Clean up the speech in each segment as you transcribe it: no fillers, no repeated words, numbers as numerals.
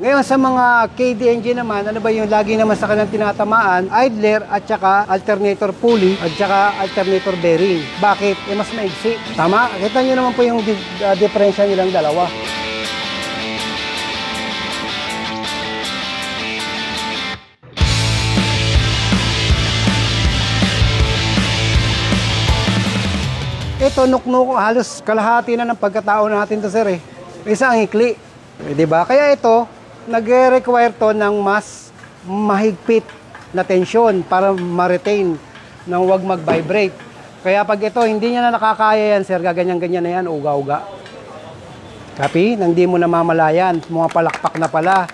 Ngayon sa mga KD engine naman, ano ba yung lagi naman sa kanilang tinatamaan? Idler at saka alternator pulley at saka alternator bearing. Bakit? Mas maigsi. Tama? Kita nyo naman po yung diferensya nilang dalawa. Ito, nuknuk, halos kalahati na ng pagkatao natin to sir eh. Isa ang ikli. Diba? Kaya ito, nag-require to ng mas mahigpit na tensyon para ma-retain nang wag mag-vibrate. Kaya pag ito, hindi niya na nakakaya yan sir, gaganyan-ganyan na yan, uga-uga. Copy? Nang di mo namamalayan, mga palakpak na pala.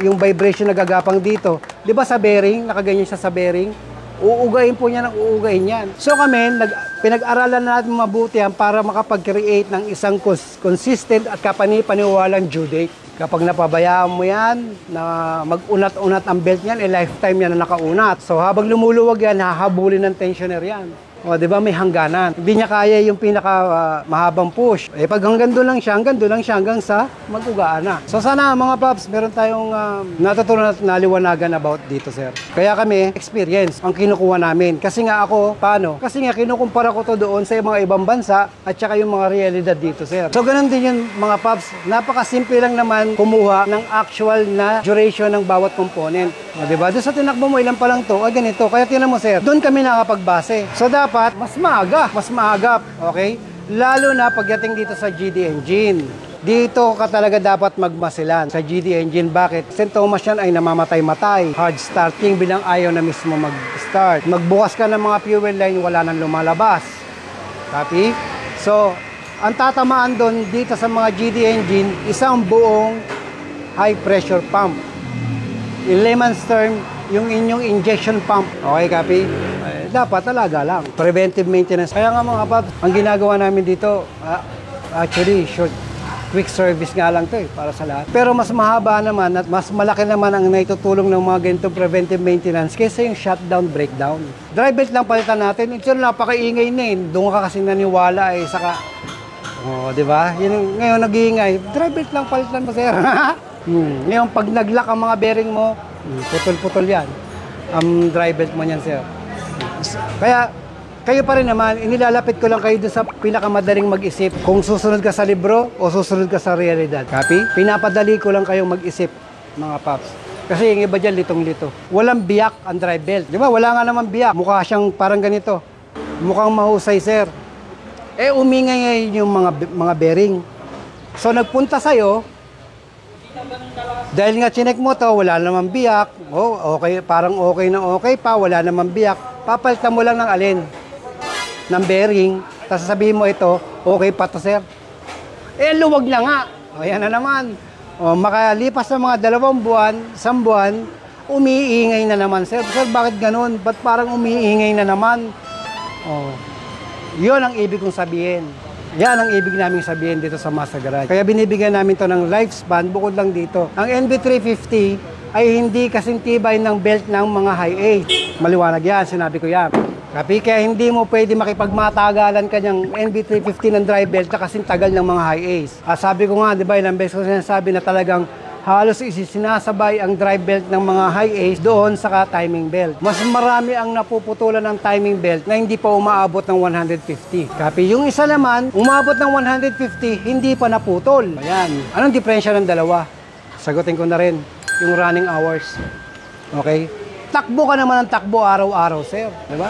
Yung vibration na gagapang dito, di ba sa bearing, nakaganyan siya sa bearing? Uugain po niya ng uugain yan. So kami, pinag-aralan natin mabuti yan para makapag-create ng isang consistent at kapani-paniwalang due date. Kapag napabayaan mo yan, na mag-unat-unat ang belt niyan, lifetime yan na nakaunat. So habang lumuluwag yan, hahabulin ng tensioner yan. O, di ba may hangganan. Hindi niya kaya yung pinaka mahabang push. Eh pag hanggang doon lang siya, hanggang sa mag-ugaan na. So sana mga paps, meron tayong natutunan at naliwanagan about dito sir. Kaya kami, experience ang kinukuha namin. Kasi nga ako, paano? Kasi nga kinukumpara ko to doon sa mga ibang bansa at saka yung mga realidad dito sir. So ganun din yung mga paps. Napakasimple lang naman kumuha ng actual na duration ng bawat component. O, di ba? Doon sa tinakbo mo, ilan pa lang to, ay ganito. Kaya tinan mo sir, doon kami nakapagbase. So dapat mas maagap, okay? Lalo na pagdating dito sa GD engine. Dito ka talaga dapat magmasilan sa GD engine. Bakit? Sintomas yan ay namamatay-matay. Hard starting bilang ayaw na mismo mag-start. Magbukas ka ng mga fuel line, wala nang lumalabas. Copy? So, ang tatamaan doon dito sa mga GD engine, isang buong high pressure pump. In layman's term, yung inyong injection pump. Okay, copy? Dapat talaga lang. Preventive maintenance. Kaya nga mga paps, ang ginagawa namin dito, actually, quick service nga lang to eh, para sa lahat. Pero mas mahaba naman at mas malaki naman ang naitutulong ng mga ganitong preventive maintenance kaysa yung shutdown, breakdown. Drive belt lang palitan natin. Ito napakaingay na eh. Doon ka kasi naniwala eh, saka, di ba? Ngayon nag-iingay, drive belt lang palitan mo sir. Ngayon pag nag-lock ang mga bearing mo, putol-putol yan. Ang drive belt mo niyan sir. Kaya, kayo pa rin naman, inilalapit ko lang kayo doon sa pinakamadaling mag-isip kung susunod ka sa libro o susunod ka sa realidad. Copy? Pinapadali ko lang kayong mag-isip, mga paps. Kasi yung iba dyan, litong-lito. Walang biyak ang drive belt. Di ba? Wala nga naman biyak. Mukha siyang parang ganito. Mukhang mahusay, sir. Eh, umingay ngayon yung mga bearing. So, nagpunta sa'yo, dahil nga chinek mo to, wala naman biyak. Oh, okay, parang okay na okay pa, wala naman biyak. Papalitan mo lang ng alin? Ng bearing. Tapos sasabihin mo ito, okay pa to sir. Eh, luwag na nga. O, yan na naman. O, makalipas na mga 2 buwan, 1 buwan, umiingay na naman sir. Sir, bakit ganun? Ba't parang umiingay na naman? O, yun ang ibig kong sabihin. Yan ang ibig namin sabihin dito sa Mazda Garage. Kaya binibigyan namin to ng lifespan bukod lang dito. Ang NB350 ay hindi kasing tibay ng belt ng mga high-A. Maliwanag yan, sinabi ko yan. Copy? Kaya hindi mo pwede makipagmatagalan kanyang NB350 ng drive belt na kasing tagal ng mga high-A's. Sabi ko nga, di ba, ilang beses ko sinasabi na talagang halos sinasabay ang drive belt ng mga high-A's doon sa timing belt. Mas marami ang napuputulan ng timing belt na hindi pa umaabot ng 150. Copy? Yung isa naman, umabot ng 150, hindi pa naputol. Ayan. Anong diferensya ng dalawa? Sagutin ko na rin. Yung running hours. Okay? Takbo ka naman ng takbo araw-araw, sir. Diba?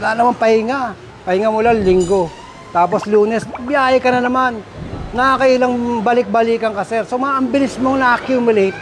Wala naman pahinga. Pahinga mo lang linggo. Tapos Lunes, biyahe ka na naman. Nakakailang balik-balikan ka, sir. So, ang bilis mong na-accumulate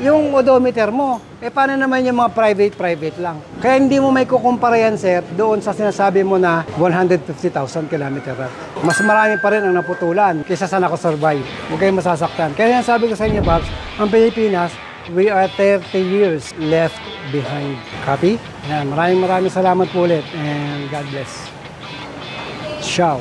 yung odometer mo. Eh, paano naman yung mga private lang? Kaya hindi mo may kukumpara yan, sir, doon sa sinasabi mo na 150,000 km. Mas marami pa rin ang naputulan kaysa sa nakasurvive. Huwag kayong masasaktan. Kaya sabi ko sa inyo, Babs, ang Pilipinas, we are 30 years left behind. Copy? Yan, maraming salamat po ulit and God bless. Ciao.